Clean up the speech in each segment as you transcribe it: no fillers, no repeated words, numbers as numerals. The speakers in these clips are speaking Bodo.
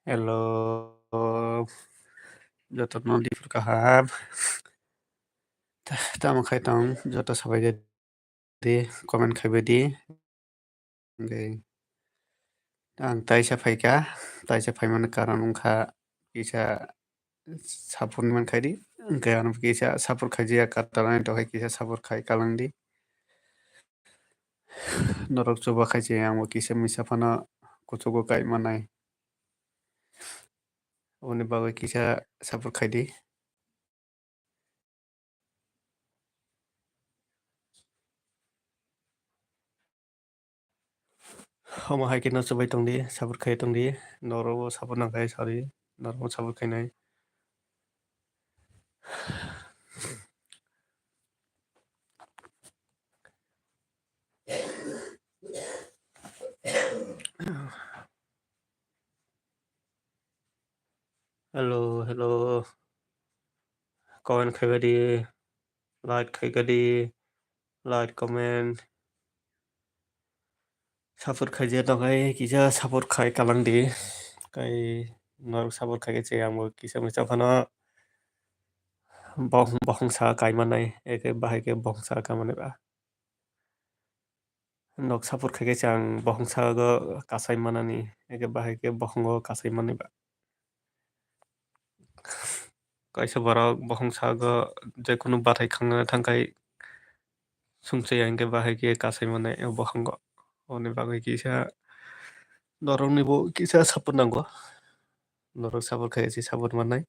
Hello, joto nonton kaham, tamo khai tong joto sabai di comment khaibadi hinggai ang taisa phaika taisa phaimani karon wngkha kisa sapur ni mankhaidi hingkai ang kisa sapur khaijak katalani tokhai kisa sapur khai kalangdi norok chuba khaisi ang kisa misa phano kuchugo kai manai oboni bagui kisa sapur khaidi. Omo hai no chubai tongdi sapur khai tongdi norogo sapur nangkhai sorry norogo sapur khainai. Hello, hello. Comment khaibadi, like khaigadi, like comment. Sapur khaijak tongkhai kisa sapur khai kalangdi kai norok sapur khai che amo kisa misa phano bongsa kaimanai eke bahai ke bongsa kamanai ba. Nok sapur khai chang bongsa go kasai manani eke bahai ke bongo kasai manai ba. Kaisa borok bongsa go jekunu bathai khangna thangkai sungchai angke bahai ke kasai manai bohango. Oni bagui kisa norok ni bo kisa sapur nango. Norok sapur khai che sapur manai.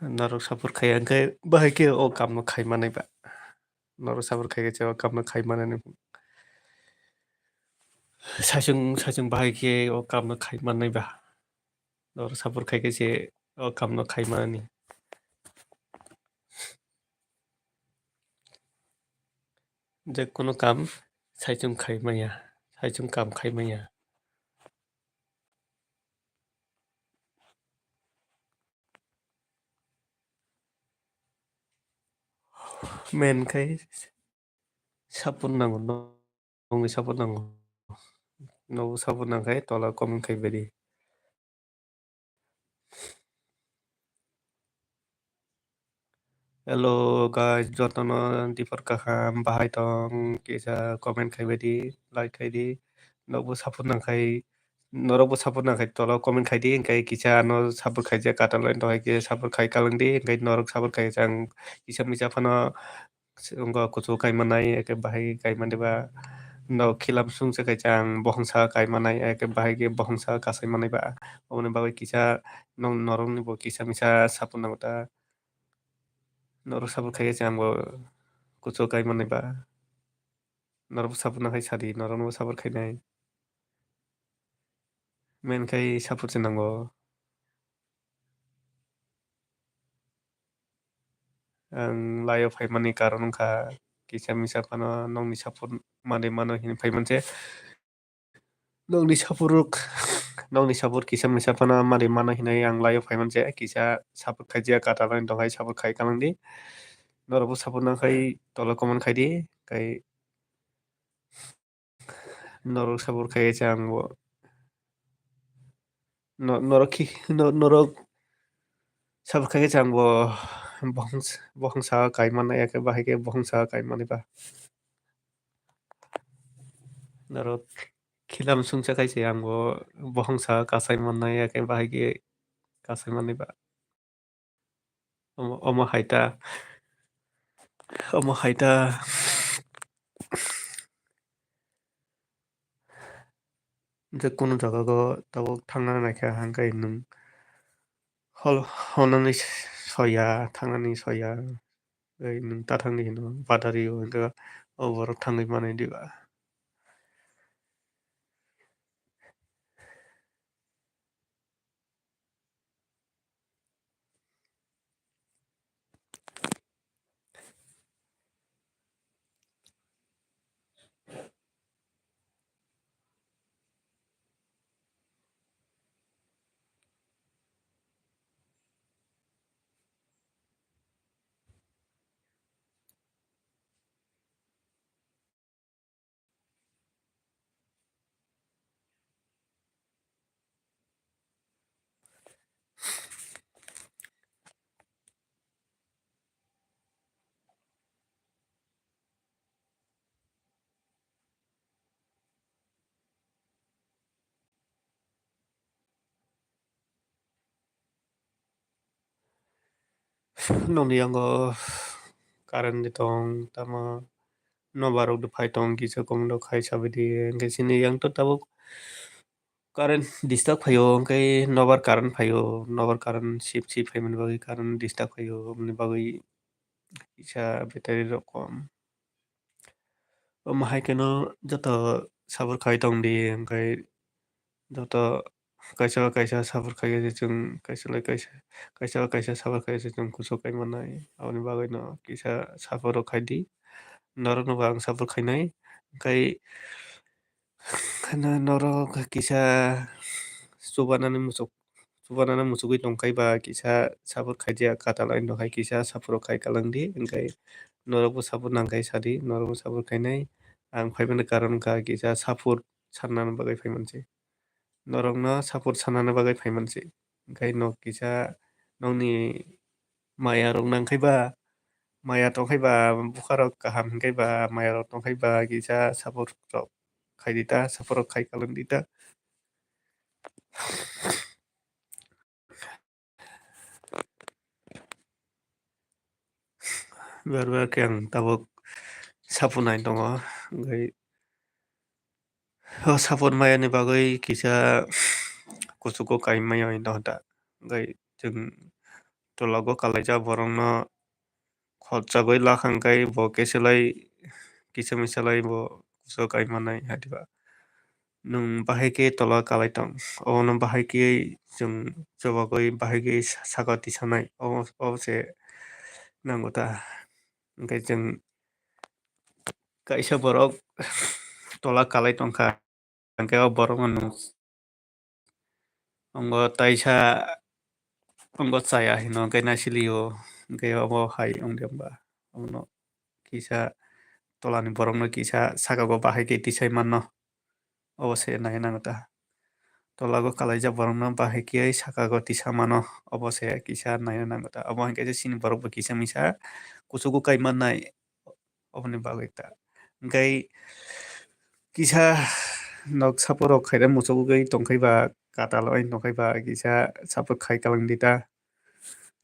Norok sapur khai angkai bahai ke o kam no khai manai ba. Norok sapur khai che o kam no khai manai. Sajung bahai ke o kam no khai manai ba. Norok sapur khai che o kam no khai manani. Jekunu kam sajung khai maya. Sajung kam khai maya. Men khai sapur nango nongi sapur nango. No sapur nangkai tola comment khai bedi. Hello guys, jotono dipar kaham bahai tong kisa comment khai bedi like khai di. Nokbo sapur nangkai norokbo sapur nangkai tola comment khai di hingkai kisa no sapur khai je katalai tohai ke sapur khai kalangdi hingkai norok sapur khai jang kisa misa phano wngko kuchu kai manai eke bahai kai maniba no khilam sungse khai chang bohongsa kai manai eke bahai ke bohongsa kasai manai ba oboni bagui kisa norok ni bo kisa misa sapur nango ta norok sapur khai chang bo kuchu kai manai ba norok sapur nangkai sadi norok no sapur khai nai men khai sapur se nango. Ang layo faimani karon wngkha kisa misa phano nongni sapur manui mano hini faimanse nongni sapur kisa misa phano manui mano hinui ang layo faimanse kisa sapur khaijak katalani tonghai sapur khai kalangdi norokbo sapur nangkhai tola comment khai di kai norok sapur khai chang bo norok sapur khai chang bo bohongsa kai manai eke bahai ke bohongsa kai manai ba norok khilam sungsa kaise angbo bohongsa kasai manai eke bahai ke kasai manai ba omo haita jekunu jagago tabuk thangnani naikha hangkai nwng honani soya thangnani soya nwng tathangni hino badario hingka o borok thangui manui diba. nongni yango current ni tong tama nobarok phai tong kisa komno khai sabidi engke sini yang to tabuk current disturb phayo engkai nobar current phayo nobar current sip phaimani bagui current disturb phayo amoni bagui kisa battery rok kom mahai keno joto sabur khai tongdi engkai joto kaisa sabur khai je chung kaisa sabur khai je chung kusuk kai manai aboni bagui no kisa sabur rok khai di norok no ang sabur khainai engkai norok kisa chubanani musukgui tongkhaiba kisa sabur khaijak katalai nokhai kisa sabur khai kalangdi engkai norokbo sabur nangkhai sadi norokbo sabur khainai ang phaimani karon wngkha kisa sabur sarnani bagui phaimansi norokno sabur sanani bagui phaimansi engkai nog kisa nogni maya rok nangkhaiba maya tongkhaiba bukharok kaham hingkhaiba maya rok tongkhaiba kisa sabur rok khaidita sabur rok khai kalangdita ber khe ang tabuk sabur nai tongo engkai o sabur mayani bagui kisa kuchugo kaimai dohta engkai chung tolago kalaijak borokno khorchagui laka hingkhai bo kesalai kisa misalai bo kuchugo kaimanai hadiba nung bahai tola kalai tong obono bahai khe chung chubagui bahai khe saka o tisanai obose nangota engkai chung kaisa borok tola kalai tongkha hingkhai o borok no ongo taisa ongo chaya hino engkai naisili o engkai obo hai ongyamba obono kisa tolani borok no kisa sakao bahai khe tisai mano obose nai nangota tolago kalaijak borok no bahai khe sakao tisa mano obose kisa nai nangota obo hingkhe sini borok bo kisa misa kuchugo kaimanai oboni bagui ta engkai kisa nog sabur rok khaina muchugui tongkhaiba katalai tongkhaiba kisa sabur khai kalangdita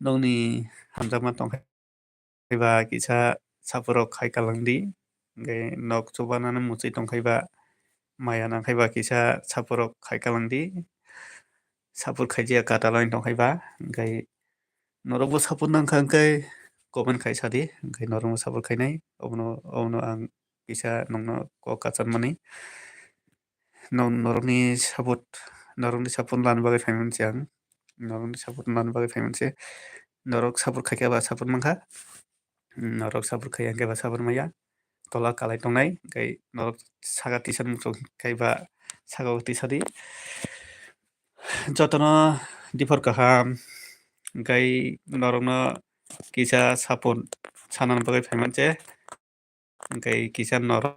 nogni hamjakma tongkhaiba kisa sabur rok khai kalangdi engkai nog chubanani muchui tongkhaiba maya nangkhaiba kisa sabur rok khai kalangdi sabur khaijak katalai tongkhaiba engkai norokbo sabur nangkha hingkhai comment khai sadi engkai norokno sabur khainai obono ang kisa nongno kok kachar mani norokni sabur lani bagui phaimansi ang norokni sabur lani bagui phaimansi norok sabur khaikha sabur mankha norok sabur khaiya hingkhaiba sabur maya tola kalai tongnai engkai norok saka tisani muchungkhaiba sakao tisadi jotono diphar kaham engkai norokno kisa sabur sanani bagui phaimanse engkai kisa norok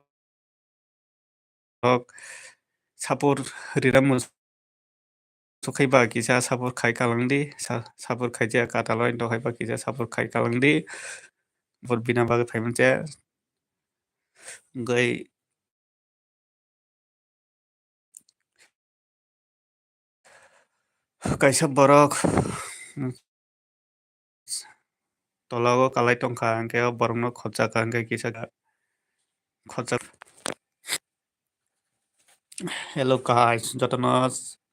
sabur rira muchukhaiba kisa sabur khai kalangdi sabur khaijak katalai tongkhaiba kisa sabur khai kalangdi sabur bina bagui phaimanse engkai kaisa borok tola o kalai tongkha hingkhai o borok no khorchakha hingkhai kisa khorchak hello guys jotono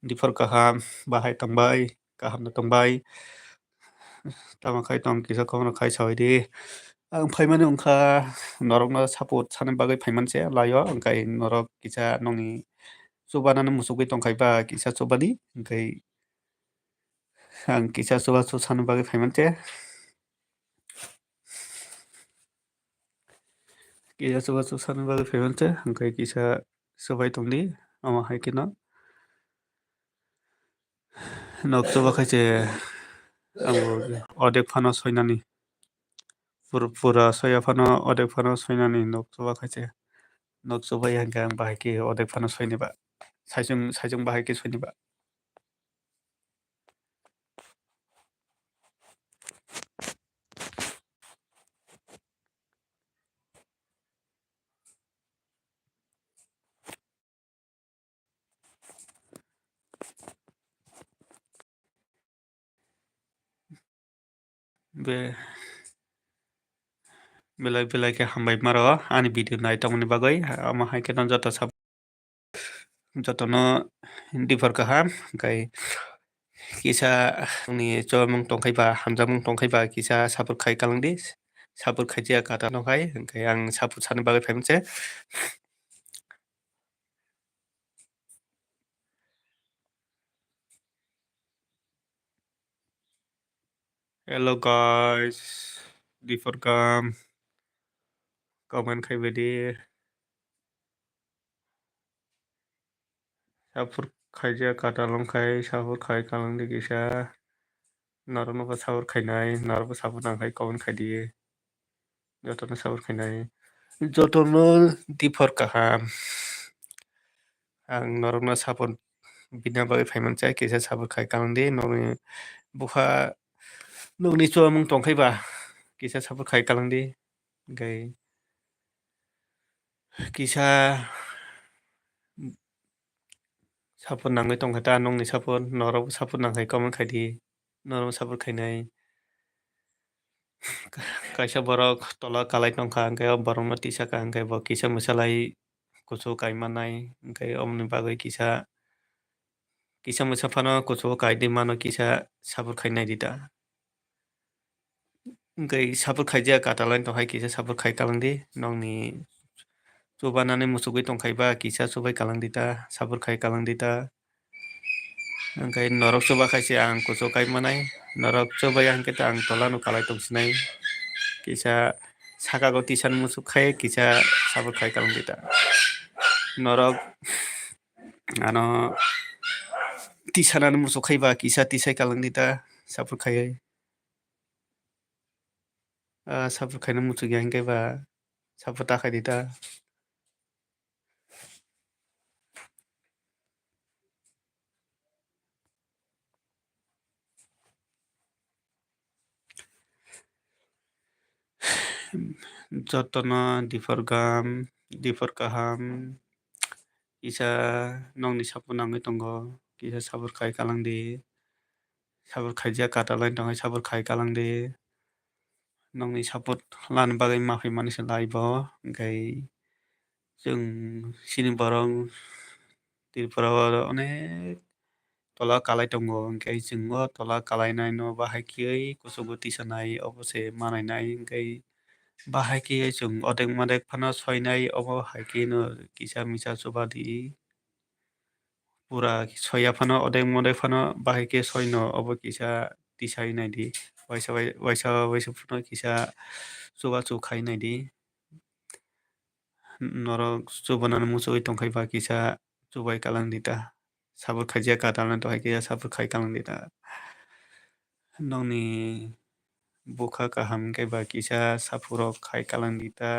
diphar kaham bahai tongbai kaham no tongbai tamo khai tong kisa khoboro khai sabaidi ang phaimani wngkha norokno sabur sanani bagui phaimanse laio engkai norok kisa nongni chubanani muchugui tongkhaiba kisa chubadi engkai ang kisa chubachu sanani bagui phaimanse kisa chubachu sanani bagui phaimanse engkai kisa chubai tongdi omo hai khe no nog chubakhaiche amo odek phano soinani pura soya phano odek phano soinani nog chubakhaiche nog chubai hingkhe ang bahai khe odek phano soiniba saijung bahai khe soiniba. बे belai belai ke hambai maro ani video nai tongmani bagoi amo hai ke joto sab jotono differ kaham kai kisa ni chomung tongkhaiba hamjamung tongkhaiba kisa sapor khai kalangdi sapor khaijia kata nongkhai hingkai ang sapor sani bagoi phaimse. Hello guys, differ kam comment khaibadi sapor khaijia kata longkhai sapor khai kalangdi kisa narono sapor khainai narono sapor nangkhai comment khaidi jotono sapor khainai jotono differ kaham ang norokno sapor bina bagoi phaimantse kisa sapor khai kalangdi nongni bukha nongni chomung tongkhaiba kisa sapor khai kalangdi hingkai kisa sapor nangoi tongkha ta nongni sapor norok sapor nangkhai comment khaidi norok sapor khainai kaisa borok tola kalai tongkha hingkai o borokno tisaka hingkai bo kisa mwsalai kuchu kaimanai hingkai omoni bagoi kisa mwsa phano kuchu kaidai mano kisa sapor khainai rida hingkai sapor khaijia katalai tongkhai kisa sapor khai kalangdi nongni chubanani muchugui tongkhaiba kisa chubai kalangdi ta sapor khai kalangdi ta hingkai norok chubakhai ang kuchu kaimanai norok chubaya hingkhe ang tola no kalai tongsinai kisa saka o tisani muchukkhai kisa sapor khai kalangdi ta norok ano tisanani muchukhaiba kisa tisai kalangdi ta sapor khaiui sapor khaina muchukya hingkhe ba sapor takhai di ta. Jotono differ kaham kisa nongni sapor nangoi tongo kisa sapor khai kalangdi sapor khaijia katalai tongkhai sapor khai kalangdi nongni sapor lani bagui maphai manui lai bo hingkai chwng chini borok tripura o onek tola kalai tongo hingkai chwng o tola kalainai no bahaikhai kuchugo tisanai obo se manainai hingkai bahaikhai chwng odek modek phano soinai obo haikhe no kisa misa chubadi pura soya phano odek modek phano bahaikhai soino obo kisa tisai naidi waisa waisa phano kisa chubachu khai naidi norok chubanani muchugui tongkhaiba kisa chubai kalangdi ta sapor khaijia katalai tongkhai kisa sapor khai kalangdi ta nongni bukha kaham hingkhe ba kisa sapor khai kalangdi ta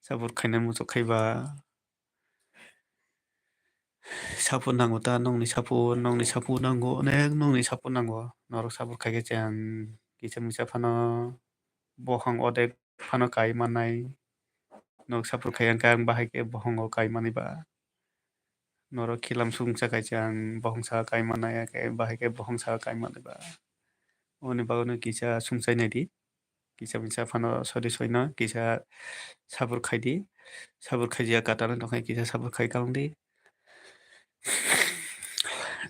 sapor khainai muchukhaiba sapor nango ta nongni sapor nango onek nongni sapor nango norok sapor khaikhe chang kisa misa phano bohong odek phano kai manai nog sapor khai hingkhe ang bahaikhai bohong o kai manaiba norok khilam chungsa kaisa ang bohong saka kai manai bahaikhai bohong saka kai manaiba oboni bagoi no kisa chungchai naidi kisa misa phano sori soino kisa sapor khaidi sapor khaijia katalai tongkhai kisa sapor khai kalangdi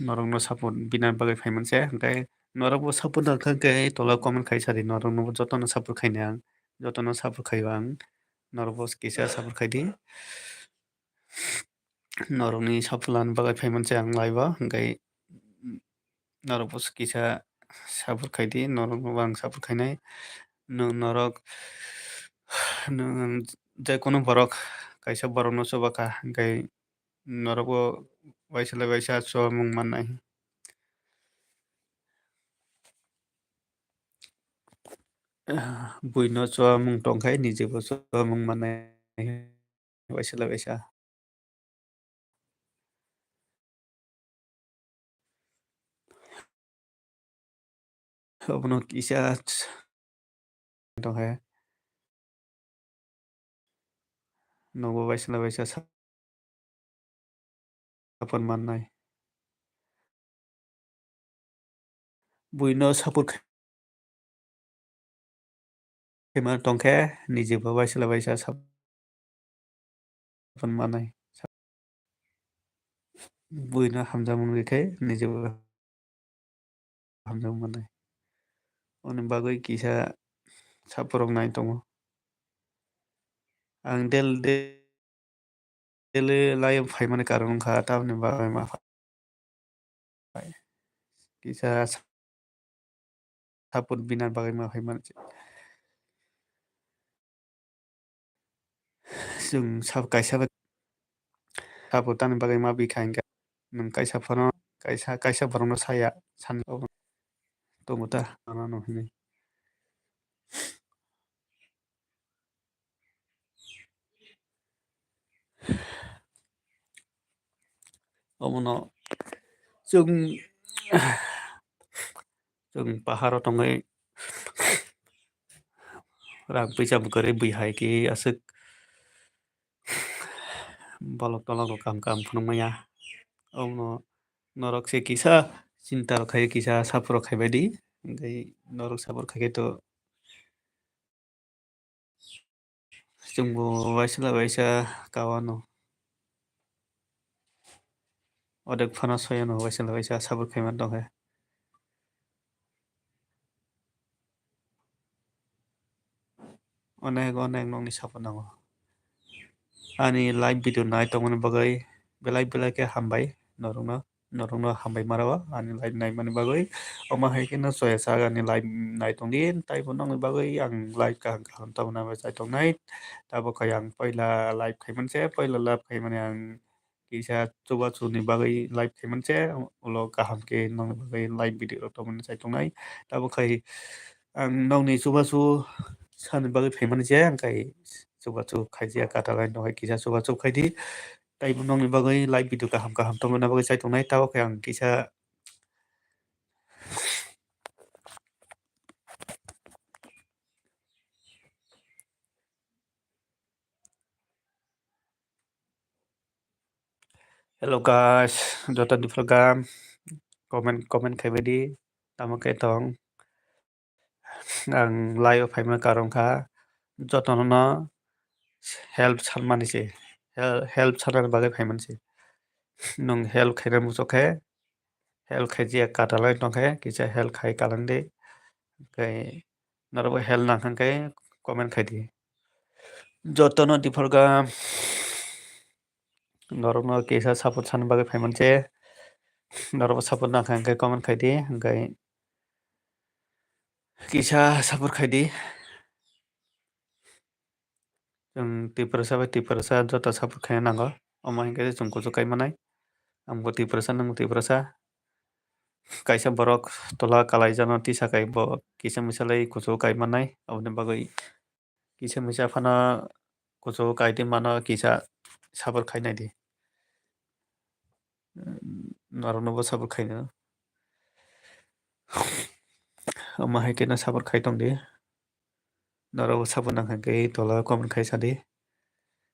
norok no sapor bina bagui phaimantse hingkai norok bo sapor nangkha hingkhe tola comment khai sadi norok no jotono sapor khainai ang jotono sapor khaiba ang norok bo kisa sapor khaidi norokni sapor lani bagui phaimantse ang laibo hingkai norok bo kisa sapor khaidi norok no bo ang sapor khainai norok jekono borok kaisa borok no chubakha hingkai norok bo waisa waisa chubamung mannai bui no chubamung tongkhai nije bo chubamung mannai waisa waisa obono kisa tongkhai nogo waisa waisa sapor mannai bui no sapor Khayma tongkhe nijebo waisala waisa sapun manai buino hamjamung rwkhe nijebo hamjamung manai. Oni bagui kisa saprok nai tongo. Ang daily life faimani karon wngkha tamoni bagui ma kisa sapun bina bagui ma faimani Chwng kaisa bai sapun tani bagui ma bikha hingkha nwng kaisa borokno saya san tongo ta nano hinui. Omono chwng chwng pahar o tongui rang puisa bwkarwi bui hai ki aswk bolok tolok rok kaham phunukmaya. Omono norok se kisa chinta rok khai kisa sapur rok khaibai di hingkhai norok sapur khaikhe to chwngbo waisala waisa kaowa no odek phano soyo no waisala waisa sapur khaimani tongkha. Onek nokni sapur nango. Ani live video nai tongmani bagui belai khe hambai norokno hambai mano o ani live naimani bagui omo haikhe no choya saga ni live naitongdi taibo nongni bagui ang live kaham kaham tabuna bai chaitongnai tabokhai ang poila live khaimanse poila live khaimani ang kisa chubachu ni bagui live khaimanse ulo kaham khe nongni bagui live video rok tongmani chaitongnai tabokhai ang nongni chubachu sani bagui phaimani je hingkhai chubachu khaijak katalai no hai kisa chubachu khaidi taibo nongni bagui live video kaham kaham tongmani bagui chaitongnai tabokhai ang kisa hello guys joto ni program comment khaibai di tamo khe tong ang live o phaimani karon kha jotono no help sanmani se help sanani bagui phaimani se nong help khaina muchungkhe help khaijak katalai tongkhe kisa help khai kalangdi hingkhai norokbo help nangkhankhe comment khaidi. Jotono di program norokno kisa support sanani bagui phaimanse norokbo support nangkha hingkhai comment khaidi hingkhai kisa support khaidi chwng twuiprwsa bai twuiprwsa joto support khaina nango omo hinkhe chwng kuchu kaimanai ambo twuiprwsa nongbo twuiprwsa kaisa borok tola kalaijakno tisakai bo kisa misalai kuchu kaimanai aboni bagui kisa misa fano kuchu kaitwi mano kisa support khainai di norokno bo support khaino omo haikhe no support khai tongdi norokbo support nangkhankhe tola comment khai sadi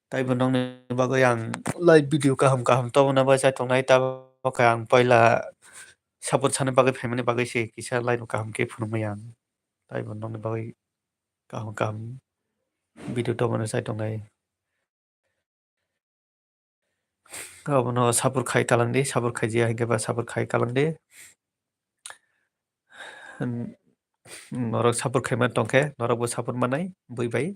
taibo nongni bagui ang live video kaham kaham tongmani bai chaitongnai tabokhai ang poila support sanani bagui phaimani bagui se kisa live o kaham khe phunukmaya ang taibo nongni bagui kaham kaham video tongmani chaitongnai obono support khai kalangdi support khaijak hinkhe ba support khai kalangdi norok support khaimani tongkhe norokbo support manai bui bai.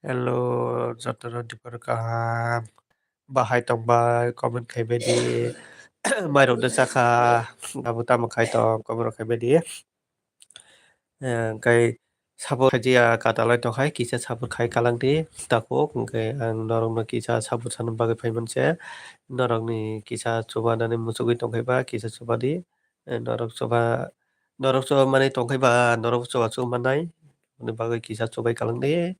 Hello jotono dipor kaham bahai tongbai comment khaibai di mairokno chakha abo tamo khai tong comment rok khaibai di hingkhai support khaijak katalai tongkhai kisa support khai kalangdi tapuk hingkhai ang norokno kisa support sanani bagui phaimanse norokni kisa chubanani muchugui tongkhaiba kisa chubadi norok chuba. Norok choba manui tongkhaiba norok chowa chong mannai. Aboni bagui kisa chubaui kalang de.